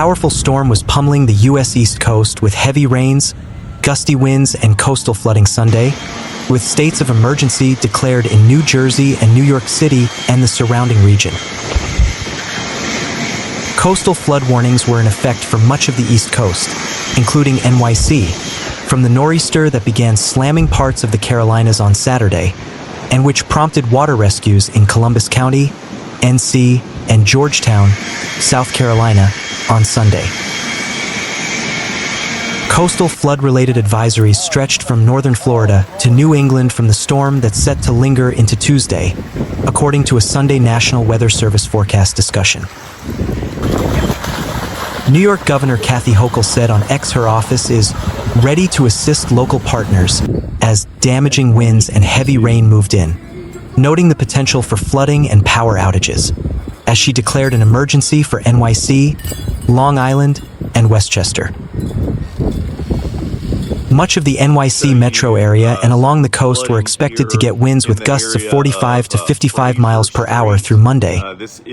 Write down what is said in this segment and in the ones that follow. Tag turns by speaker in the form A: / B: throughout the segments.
A: powerful storm was pummeling the U.S. East Coast with heavy rains, gusty winds, and coastal flooding Sunday, with states of emergency declared in New Jersey and New York City and the surrounding region. Coastal flood warnings were in effect for much of the East Coast, including NYC, from the nor'easter that began slamming parts of the Carolinas on Saturday, and which prompted water rescues in Columbus County, NC, and Georgetown, South Carolina, on Sunday. Coastal flood-related advisories stretched from northern Florida to New England from the storm that's set to linger into Tuesday, according to a Sunday National Weather Service forecast discussion. New York Governor Kathy Hochul said on X her office is ready to assist local partners as damaging winds and heavy rain moved in, noting the potential for flooding and power outages, as she declared an emergency for NYC, Long Island, and Westchester. Much of the NYC metro area and along the coast were expected to get winds with gusts of 45 to 55 miles per hour through Monday,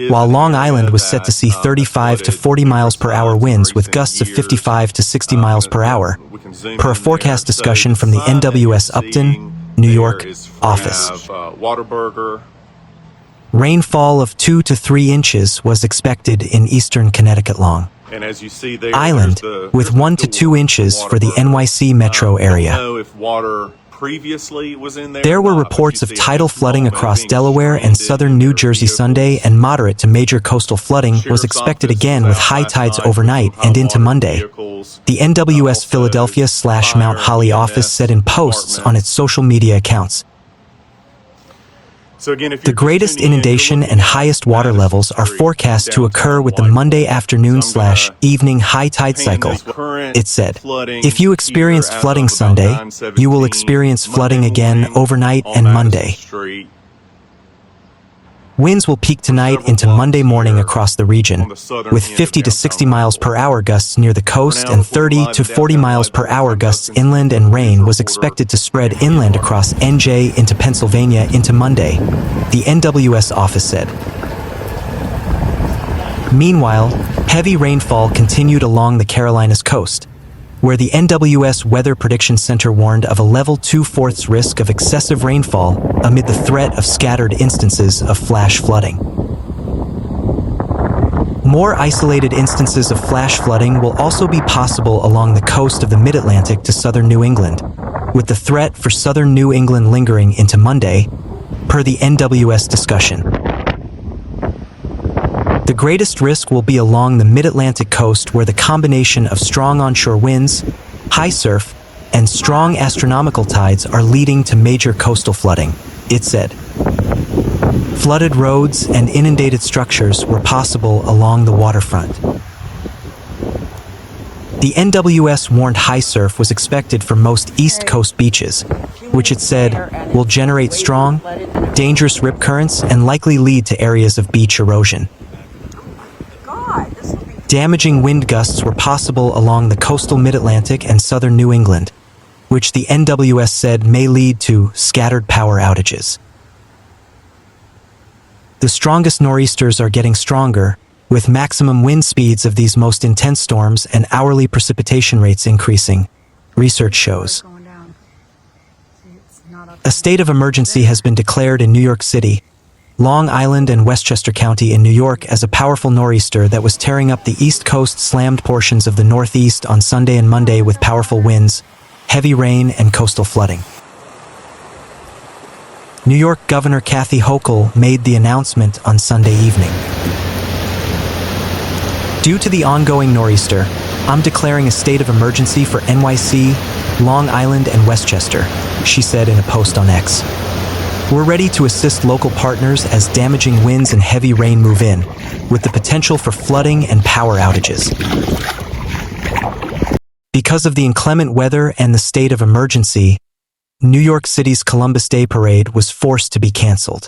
A: while Long Island was set to see 35 to 40 miles per hour winds with gusts of 55 to 60 miles per hour, per a forecast discussion from the NWS Upton, New York, office. Rainfall of 2 to 3 inches was expected in eastern Connecticut Long Island, with 1 to 2 inches for the NYC metro area. There were reports of tidal flooding across Delaware and southern New Jersey Sunday, and moderate to major coastal flooding was expected again with high tides overnight and into Monday, the NWS Philadelphia/Mount Holly office said in posts on its social media accounts. The greatest inundation and highest water levels are forecast to occur with the Monday afternoon/evening high tide cycle, it said. If you experienced flooding Sunday, you will experience flooding again overnight and Monday. Winds will peak tonight into Monday morning across the region, with 50 to 60 miles per hour gusts near the coast and 30 to 40 miles per hour gusts inland, and rain was expected to spread inland across NJ into Pennsylvania into Monday, the NWS office said. Meanwhile, heavy rainfall continued along the Carolinas coast, where the NWS Weather Prediction Center warned of a level 2/4 risk of excessive rainfall amid the threat of scattered instances of flash flooding. More isolated instances of flash flooding will also be possible along the coast of the Mid-Atlantic to southern New England, with the threat for southern New England lingering into Monday, per the NWS discussion. The greatest risk will be along the mid-Atlantic coast, where the combination of strong onshore winds, high surf, and strong astronomical tides are leading to major coastal flooding, it said. Flooded roads and inundated structures were possible along the waterfront. The NWS warned high surf was expected for most East Coast beaches, which it said will generate strong, dangerous rip currents and likely lead to areas of beach erosion. Damaging wind gusts were possible along the coastal Mid-Atlantic and southern New England, which the NWS said may lead to scattered power outages. The strongest nor'easters are getting stronger, with maximum wind speeds of these most intense storms and hourly precipitation rates increasing, research shows. A state of emergency has been declared in New York City, Long Island, and Westchester County in New York as a powerful nor'easter that was tearing up the East Coast slammed portions of the Northeast on Sunday and Monday with powerful winds, heavy rain, and coastal flooding. New York Governor Kathy Hochul made the announcement on Sunday evening. Due to the ongoing nor'easter, I'm declaring a state of emergency for NYC, Long Island, and Westchester, she said in a post on X. We're ready to assist local partners as damaging winds and heavy rain move in, with the potential for flooding and power outages. Because of the inclement weather and the state of emergency, New York City's Columbus Day Parade was forced to be canceled.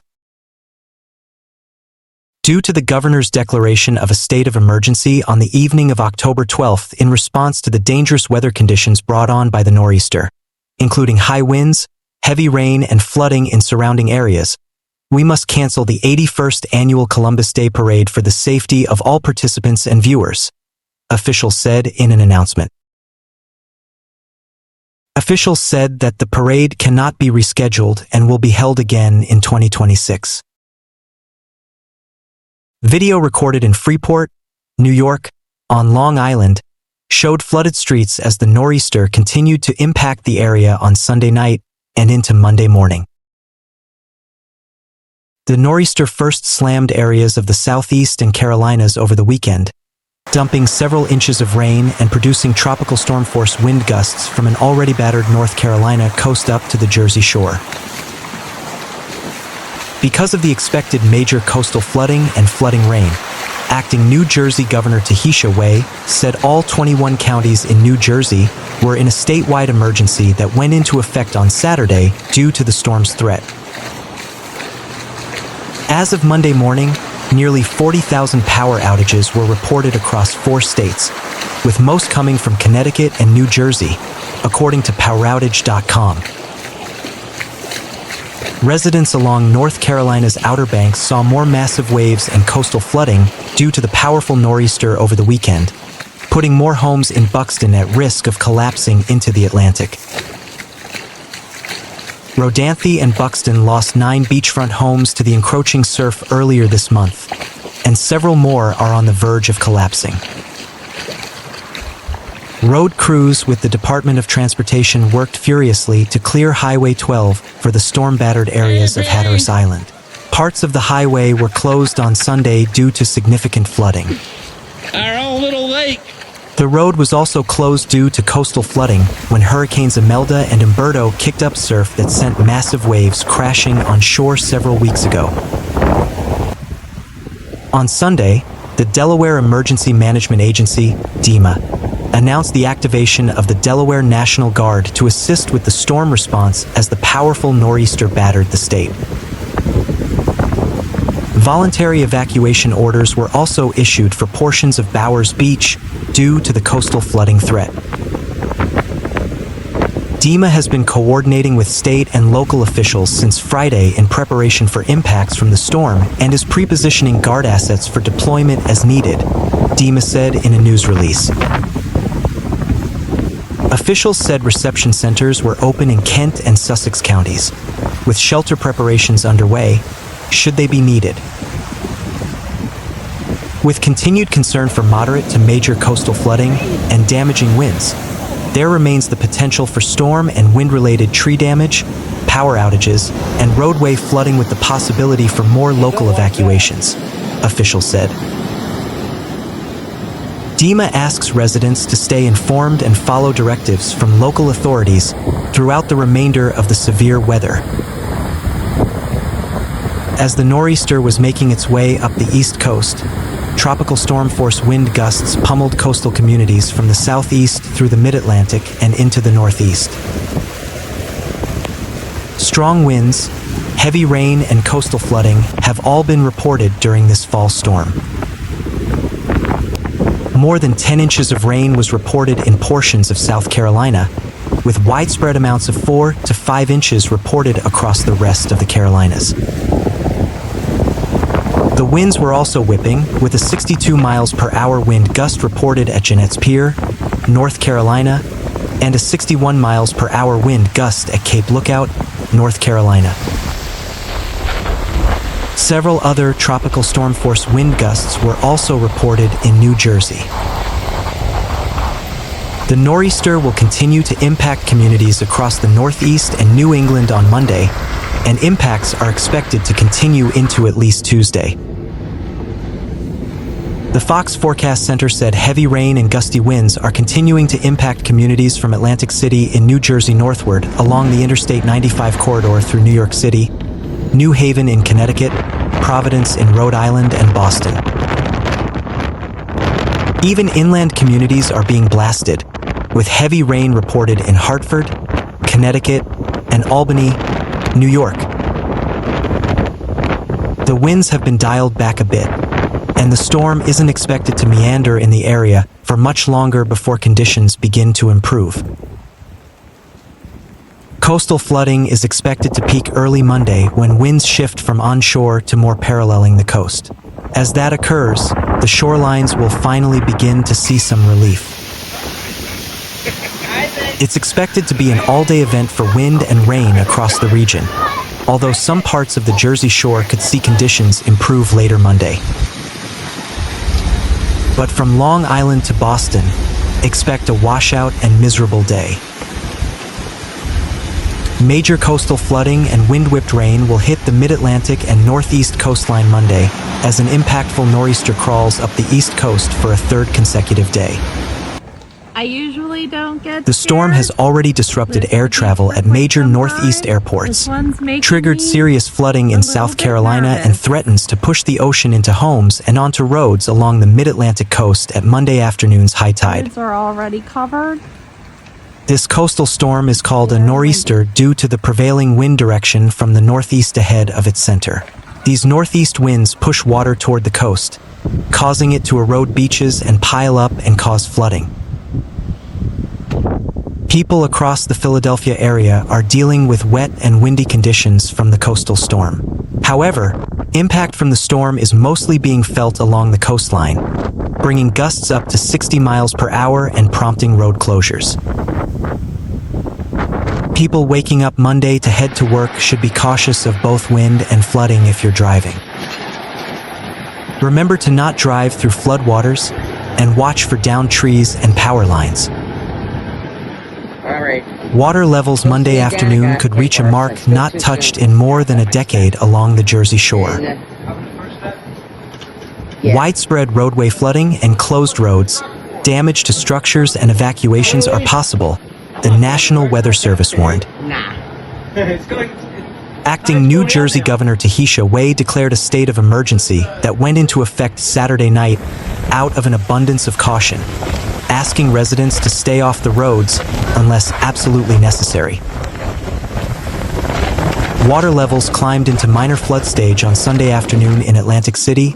A: Due to the governor's declaration of a state of emergency on the evening of October 12th in response to the dangerous weather conditions brought on by the nor'easter, including high winds, heavy rain, and flooding in surrounding areas, we must cancel the 81st annual Columbus Day Parade for the safety of all participants and viewers, officials said in an announcement. Officials said that the parade cannot be rescheduled and will be held again in 2026. Video recorded in Freeport, New York, on Long Island, showed flooded streets as the nor'easter continued to impact the area on Sunday night and into Monday morning. The nor'easter first slammed areas of the Southeast and Carolinas over the weekend, dumping several inches of rain and producing tropical storm-force wind gusts from an already battered North Carolina coast up to the Jersey Shore. Because of the expected major coastal flooding and flooding rain, acting New Jersey Governor Tahesha Way said all 21 counties in New Jersey were in a statewide emergency that went into effect on Saturday due to the storm's threat. As of Monday morning, nearly 40,000 power outages were reported across 4 states, with most coming from Connecticut and New Jersey, according to PowerOutage.com. Residents along North Carolina's Outer Banks saw more massive waves and coastal flooding due to the powerful nor'easter over the weekend, putting more homes in Buxton at risk of collapsing into the Atlantic. Rodanthe and Buxton lost 9 beachfront homes to the encroaching surf earlier this month, and several more are on the verge of collapsing. Road crews with the Department of Transportation worked furiously to clear Highway 12 for the storm-battered areas of Hatteras Island. Parts of the highway were closed on Sunday due to significant flooding.
B: Our own little lake.
A: The road was also closed due to coastal flooding when Hurricanes Imelda and Umberto kicked up surf that sent massive waves crashing on shore several weeks ago. On Sunday, the Delaware Emergency Management Agency, DEMA, announced the activation of the Delaware National Guard to assist with the storm response as the powerful nor'easter battered the state. Voluntary evacuation orders were also issued for portions of Bowers Beach due to the coastal flooding threat. DEMA has been coordinating with state and local officials since Friday in preparation for impacts from the storm and is pre-positioning guard assets for deployment as needed, DEMA said in a news release. Officials said reception centers were open in Kent and Sussex counties, with shelter preparations underway, should they be needed. With continued concern for moderate to major coastal flooding and damaging winds, there remains the potential for storm and wind-related tree damage, power outages, and roadway flooding with the possibility for more local evacuations, officials said. DEMA asks residents to stay informed and follow directives from local authorities throughout the remainder of the severe weather. As the nor'easter was making its way up the East Coast, tropical storm-force wind gusts pummeled coastal communities from the southeast through the mid-Atlantic and into the northeast. Strong winds, heavy rain, and coastal flooding have all been reported during this fall storm. More than 10 inches of rain was reported in portions of South Carolina, with widespread amounts of 4 to 5 inches reported across the rest of the Carolinas. The winds were also whipping, with a 62 miles per hour wind gust reported at Jeanette's Pier, North Carolina, and a 61 miles per hour wind gust at Cape Lookout, North Carolina. Several other tropical storm-force wind gusts were also reported in New Jersey. The nor'easter will continue to impact communities across the Northeast and New England on Monday, and impacts are expected to continue into at least Tuesday. The Fox Forecast Center said heavy rain and gusty winds are continuing to impact communities from Atlantic City in New Jersey northward along the Interstate 95 corridor through New York City, New Haven in Connecticut, Providence in Rhode Island, and Boston. Even inland communities are being blasted, with heavy rain reported in Hartford, Connecticut, and Albany, New York. The winds have been dialed back a bit, and the storm isn't expected to meander in the area for much longer before conditions begin to improve. Coastal flooding is expected to peak early Monday when winds shift from onshore to more paralleling the coast. As that occurs, the shorelines will finally begin to see some relief. It's expected to be an all-day event for wind and rain across the region, although some parts of the Jersey Shore could see conditions improve later Monday. But from Long Island to Boston, expect a washout and miserable day. Major coastal flooding and wind-whipped rain will hit the mid-Atlantic and northeast coastline Monday as an impactful nor'easter crawls up the east coast for a third consecutive day.
C: I usually don't get
A: The storm has already disrupted air travel at major northeast airports, triggered serious flooding in South Carolina, and threatens to push the ocean into homes and onto roads along the mid-Atlantic coast at Monday afternoon's high tide.
C: Roads are already covered.
A: This coastal storm is called a nor'easter due to the prevailing wind direction from the northeast ahead of its center. These northeast winds push water toward the coast, causing it to erode beaches and pile up and cause flooding. People across the Philadelphia area are dealing with wet and windy conditions from the coastal storm. However, impact from the storm is mostly being felt along the coastline, bringing gusts up to 60 miles per hour and prompting road closures. People waking up Monday to head to work should be cautious of both wind and flooding if you're driving. Remember to not drive through floodwaters and watch for downed trees and power lines. Water levels Monday afternoon could reach a mark not touched in more than a decade along the Jersey Shore. Widespread roadway flooding and closed roads, damage to structures and evacuations are possible, the National Weather Service warned. Acting New Jersey Governor Tahisha Way declared a state of emergency that went into effect Saturday night out of an abundance of caution, asking residents to stay off the roads unless absolutely necessary. Water levels climbed into minor flood stage on Sunday afternoon in Atlantic City,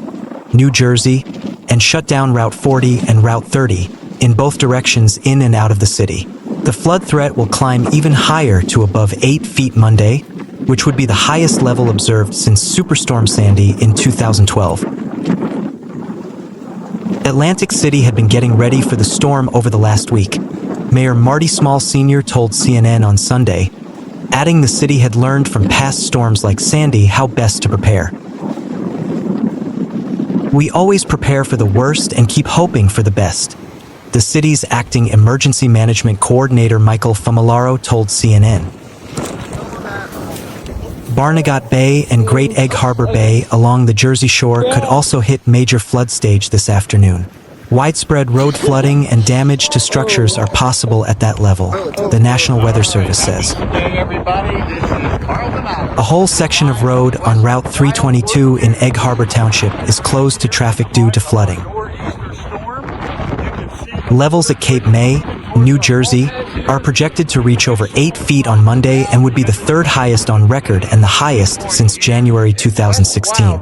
A: New Jersey, and shut down Route 40 and Route 30 in both directions in and out of the city. The flood threat will climb even higher to above 8 feet Monday, which would be the highest level observed since Superstorm Sandy in 2012. Atlantic City had been getting ready for the storm over the last week. Mayor Marty Small Sr. told CNN on Sunday, adding the city had learned from past storms like Sandy how best to prepare. "We always prepare for the worst and keep hoping for the best," the city's acting emergency management coordinator Michael Famularo told CNN. Barnegat Bay and Great Egg Harbor Bay along the Jersey Shore could also hit major flood stage this afternoon. Widespread road flooding and damage to structures are possible at that level, the National Weather Service says. A whole section of road on Route 322 in Egg Harbor Township is closed to traffic due to flooding. Levels at Cape May, New Jersey, are projected to reach over 8 feet on Monday and would be the third highest on record and the highest since January 2016.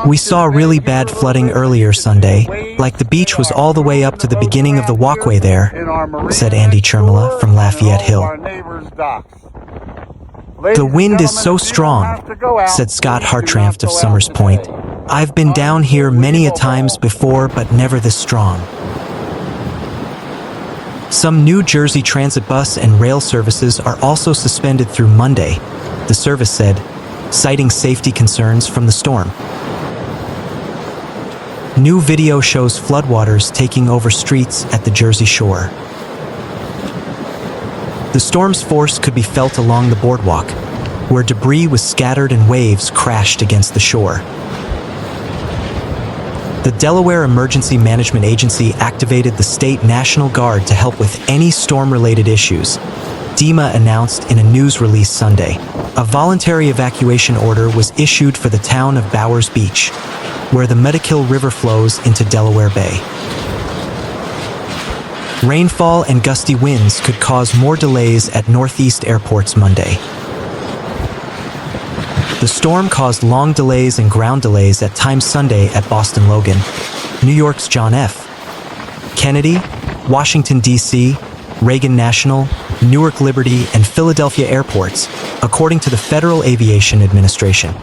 A: "We saw really bad flooding earlier Sunday, like the beach was all the way up to the beginning of the walkway there," said Andy Chermala from Lafayette Hill. "The wind is so strong," said Scott Hartranft of Summers Point. "I've been down here many a times before, but never this strong." Some New Jersey transit bus and rail services are also suspended through Monday, the service said, citing safety concerns from the storm. New video shows floodwaters taking over streets at the Jersey Shore. The storm's force could be felt along the boardwalk, where debris was scattered and waves crashed against the shore. The Delaware Emergency Management Agency activated the State National Guard to help with any storm-related issues, DEMA announced in a news release Sunday. A voluntary evacuation order was issued for the town of Bowers Beach, where the Metakill River flows into Delaware Bay. Rainfall and gusty winds could cause more delays at northeast airports Monday. The storm caused long delays and ground delays at times Sunday at Boston Logan, New York's John F. Kennedy, Washington, D.C., Reagan National, Newark Liberty, and Philadelphia airports, according to the Federal Aviation Administration.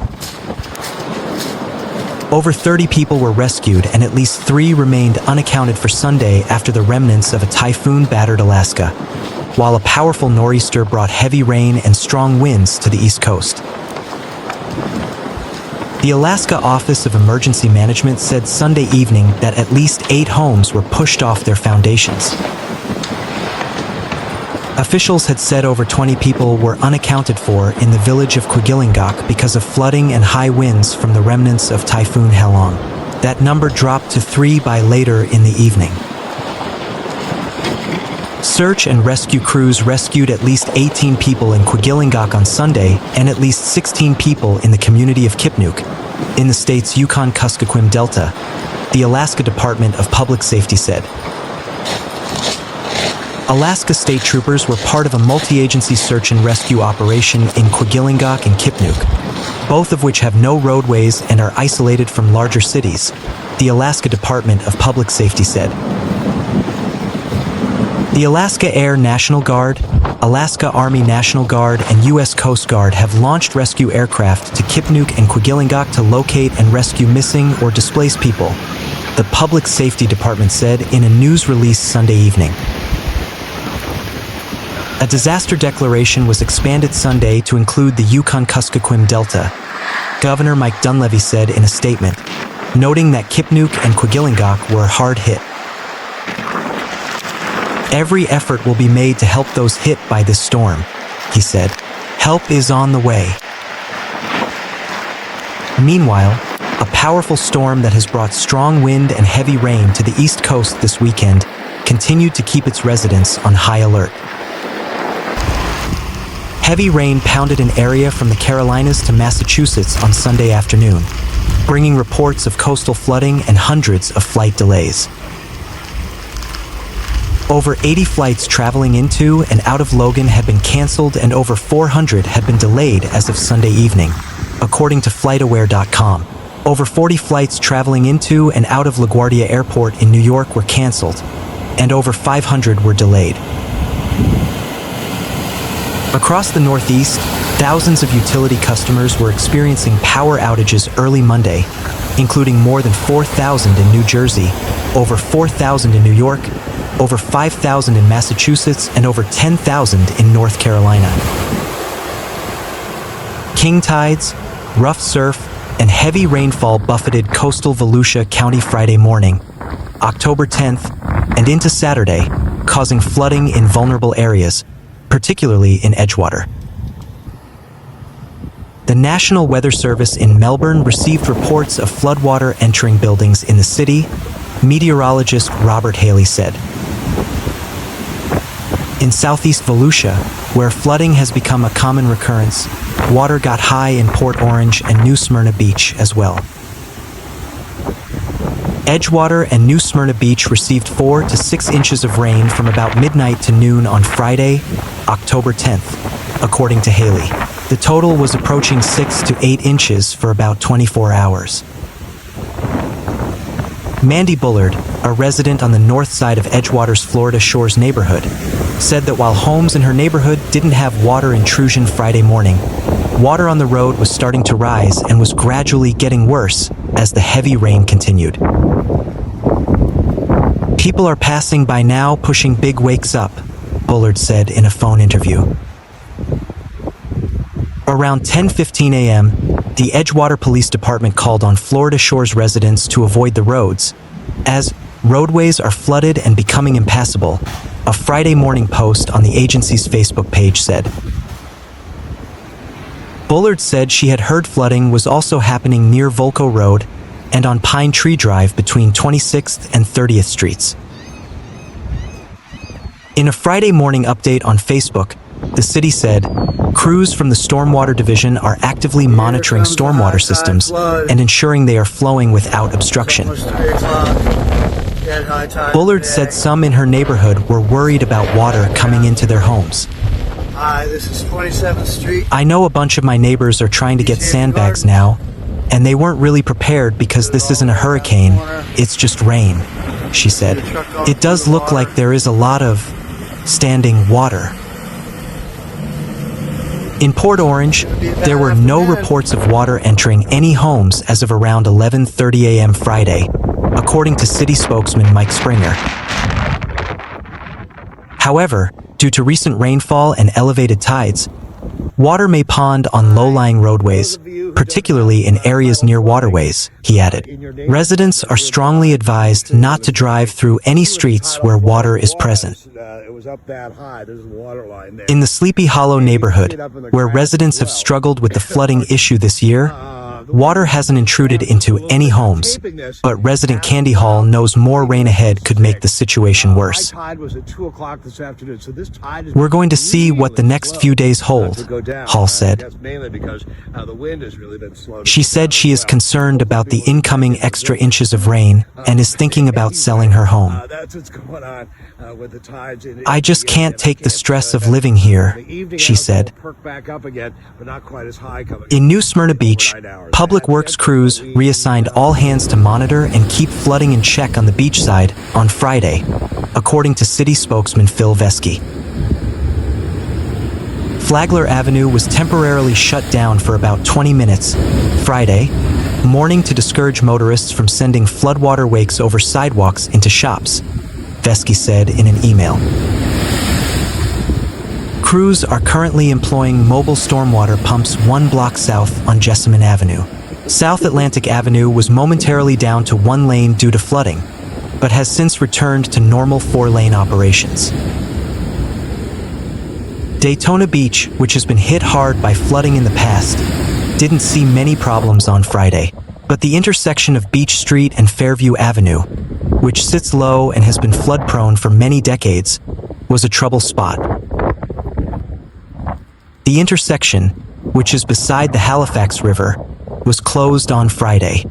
A: Over 30 people were rescued and at least 3 remained unaccounted for Sunday after the remnants of a typhoon battered Alaska, while a powerful nor'easter brought heavy rain and strong winds to the East Coast. The Alaska Office of Emergency Management said Sunday evening that at least 8 homes were pushed off their foundations. Officials had said over 20 people were unaccounted for in the village of Quigilingak because of flooding and high winds from the remnants of Typhoon Halong. That number dropped to 3 by later in the evening. Search and rescue crews rescued at least 18 people in Quigilingak on Sunday and at least 16 people in the community of Kipnuk, in the state's Yukon-Kuskokwim Delta, the Alaska Department of Public Safety said. Alaska state troopers were part of a multi-agency search and rescue operation in Quigilingak and Kipnuk, both of which have no roadways and are isolated from larger cities, the Alaska Department of Public Safety said. The Alaska Air National Guard, Alaska Army National Guard, and U.S. Coast Guard have launched rescue aircraft to Kipnuk and Quigilingak to locate and rescue missing or displaced people, the Public Safety Department said in a news release Sunday evening. A disaster declaration was expanded Sunday to include the Yukon-Kuskokwim Delta, Governor Mike Dunleavy said in a statement, noting that Kipnuk and Quigilingak were hard hit. Every effort will be made to help those hit by this storm, he said. Help is on the way. Meanwhile, a powerful storm that has brought strong wind and heavy rain to the East Coast this weekend continued to keep its residents on high alert. Heavy rain pounded an area from the Carolinas to Massachusetts on Sunday afternoon, bringing reports of coastal flooding and hundreds of flight delays. Over 80 flights traveling into and out of Logan had been canceled and over 400 had been delayed as of Sunday evening, according to FlightAware.com. Over 40 flights traveling into and out of LaGuardia Airport in New York were canceled, and over 500 were delayed. Across the Northeast, thousands of utility customers were experiencing power outages early Monday, including more than 4,000 in New Jersey, over 4,000 in New York, over 5,000 in Massachusetts, and over 10,000 in North Carolina. King tides, rough surf, and heavy rainfall buffeted coastal Volusia County Friday morning, October 10th, and into Saturday, causing flooding in vulnerable areas, particularly in Edgewater. The National Weather Service in Melbourne received reports of floodwater entering buildings in the city, meteorologist Robert Haley said. In southeast Volusia, where flooding has become a common recurrence, water got high in Port Orange and New Smyrna Beach as well. Edgewater and New Smyrna Beach received 4 to 6 inches of rain from about midnight to noon on Friday, October 10th, according to Haley. The total was approaching 6 to 8 inches for about 24 hours. Mandy Bullard, a resident on the north side of Edgewater's Florida Shores neighborhood, said that while homes in her neighborhood didn't have water intrusion Friday morning, water on the road was starting to rise and was gradually getting worse as the heavy rain continued. People are passing by now pushing big wakes up, Bullard said in a phone interview. Around 10:15 a.m., the Edgewater Police Department called on Florida Shores residents to avoid the roads, as roadways are flooded and becoming impassable, a Friday morning post on the agency's Facebook page said. Bullard said she had heard flooding was also happening near Volco Road and on Pine Tree Drive between 26th and 30th Streets. In a Friday morning update on Facebook, the city said, crews from the Stormwater Division are actively monitoring stormwater systems and ensuring they are flowing without obstruction. Bullard said some in her neighborhood were worried about water coming into their homes.
D: Hi, this is 27th Street.
A: I know a bunch of my neighbors are trying to get sandbags now, and they weren't really prepared because this isn't a hurricane, it's just rain, she said. It does look like there is a lot of standing water. In Port Orange, there were no reports of water entering any homes as of around 11:30 a.m. Friday, according to city spokesman Mike Springer. However, due to recent rainfall and elevated tides, water may pond on low-lying roadways, particularly in areas near waterways, he added. Residents are strongly advised not to drive through any streets where water is present. In the Sleepy Hollow neighborhood, where residents have struggled with the flooding issue this year, water hasn't intruded into any homes, but resident Candy Hall knows more rain ahead could make the situation worse. We're going to see what the next few days hold, Hall said. She said she is concerned about the incoming extra inches of rain and is thinking about selling her home. I just can't take the stress of living here, she said. In New Smyrna Beach, Public Works crews reassigned all hands to monitor and keep flooding in check on the beach side on Friday, according to city spokesman Phil Vesky. Flagler Avenue was temporarily shut down for about 20 minutes Friday morning to discourage motorists from sending floodwater wakes over sidewalks into shops, Vesky said in an email. Crews are currently employing mobile stormwater pumps 1 block south on Jessamine Avenue. South Atlantic Avenue was momentarily down to 1 lane due to flooding, but has since returned to normal 4-lane operations. Daytona Beach, which has been hit hard by flooding in the past, didn't see many problems on Friday, but the intersection of Beach Street and Fairview Avenue, which sits low and has been flood-prone for many decades, was a trouble spot. The intersection, which is beside the Halifax River, was closed on Friday.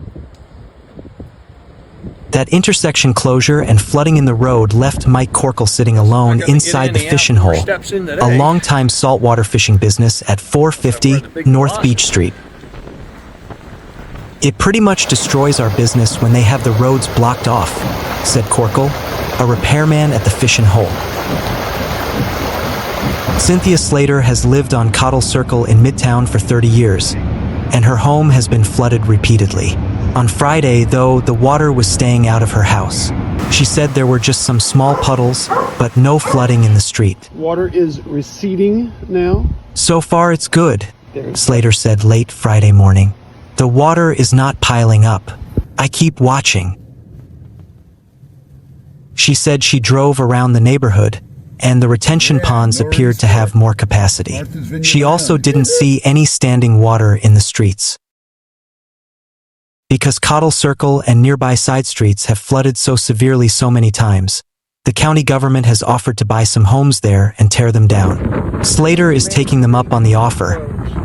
A: That intersection closure and flooding in the road left Mike Corkle sitting alone inside the fishing hole, a long-time saltwater fishing business at 450 North Beach Street. It pretty much destroys our business when they have the roads blocked off, said Corkle, a repairman at the fishing hole. Cynthia Slater has lived on Cottle Circle in Midtown for 30 years, and her home has been flooded repeatedly. On Friday, though, the water was staying out of her house. She said there were just some small puddles, but no flooding in the street.
E: Water is receding now.
A: So far, it's good, Slater said late Friday morning. The water is not piling up. I keep watching. She said she drove around the neighborhood, and the retention ponds appeared to have more capacity. She also didn't see any standing water in the streets. Because Cottle Circle and nearby side streets have flooded so severely so many times, the county government has offered to buy some homes there and tear them down. Slater is taking them up on the offer,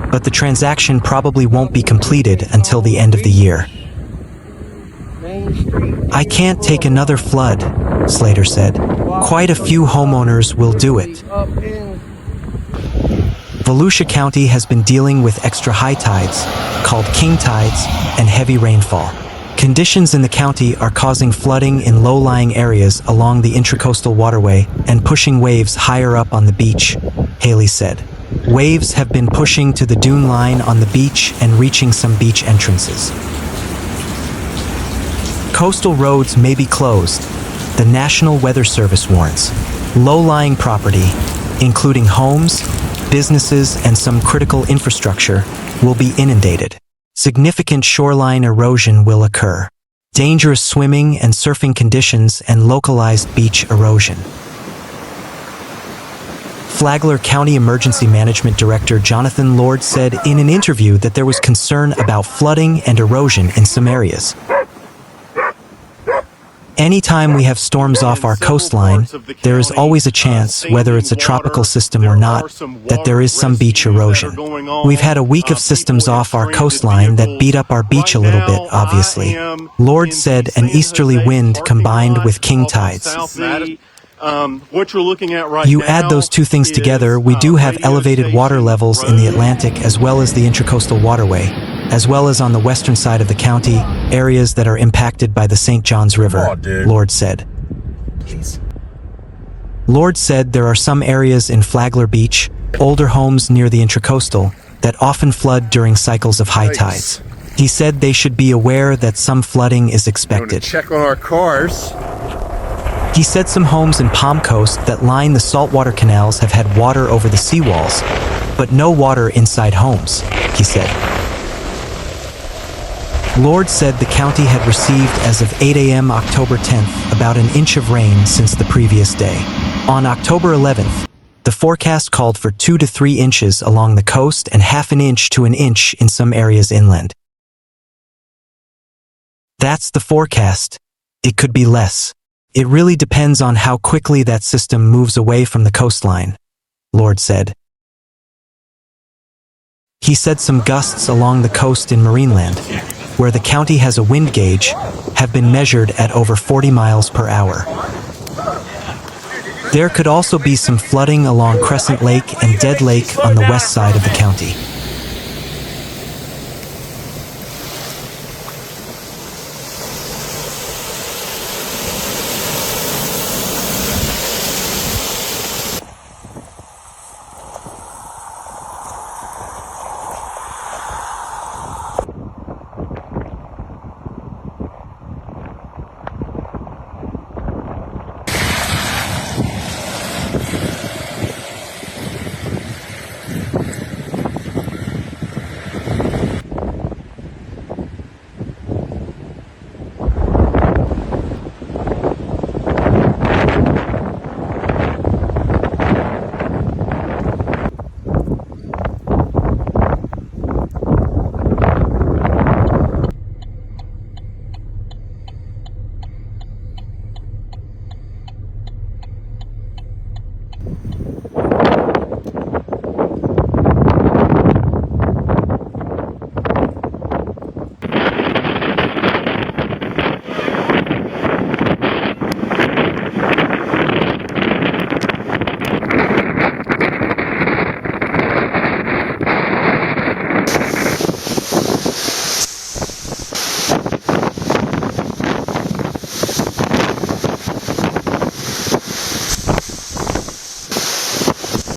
A: but the transaction probably won't be completed until the end of the year. I can't take another flood, Slater said. Quite a few homeowners will do it. Volusia County has been dealing with extra high tides, called king tides, and heavy rainfall. Conditions in the county are causing flooding in low-lying areas along the Intracoastal Waterway and pushing waves higher up on the beach, Haley said. Waves have been pushing to the dune line on the beach and reaching some beach entrances. Coastal roads may be closed, the National Weather Service warns. Low-lying property, including homes, businesses, and some critical infrastructure, will be inundated. Significant shoreline erosion will occur. Dangerous swimming and surfing conditions and localized beach erosion. Flagler County Emergency Management Director Jonathan Lord said in an interview that there was concern about flooding and erosion in some areas. Anytime we have storms off our coastline, there is always a chance, whether it's a tropical system or not, that there is some beach erosion. We've had a week of systems off our coastline that beat up our beach a little bit, obviously. Lord said an easterly wind combined with king tides.
F: What you're looking at right
A: You
F: now
A: add those two things together, we do have elevated water levels in the Atlantic as well as the Intracoastal Waterway, as well as on the western side of the county, areas that are impacted by the St. Johns River, Lord said. Lord said there are some areas in Flagler Beach, older homes near the intracoastal that often flood during cycles of high tides. He said they should be aware that some flooding is expected.
G: Check on our cars.
A: He said some homes in Palm Coast that line the saltwater canals have had water over the seawalls, but no water inside homes, he said. Lord said the county had received, as of 8 a.m. October 10th, about an inch of rain since the previous day. On October 11th, the forecast called for 2 to 3 inches along the coast and half an inch to an inch in some areas inland. That's the forecast. It could be less. It really depends on how quickly that system moves away from the coastline, Lord said. He said some gusts along the coast in Marineland, where the county has a wind gauge, have been measured at over 40 miles per hour. There could also be some flooding along Crescent Lake and Dead Lake on the west side of the county.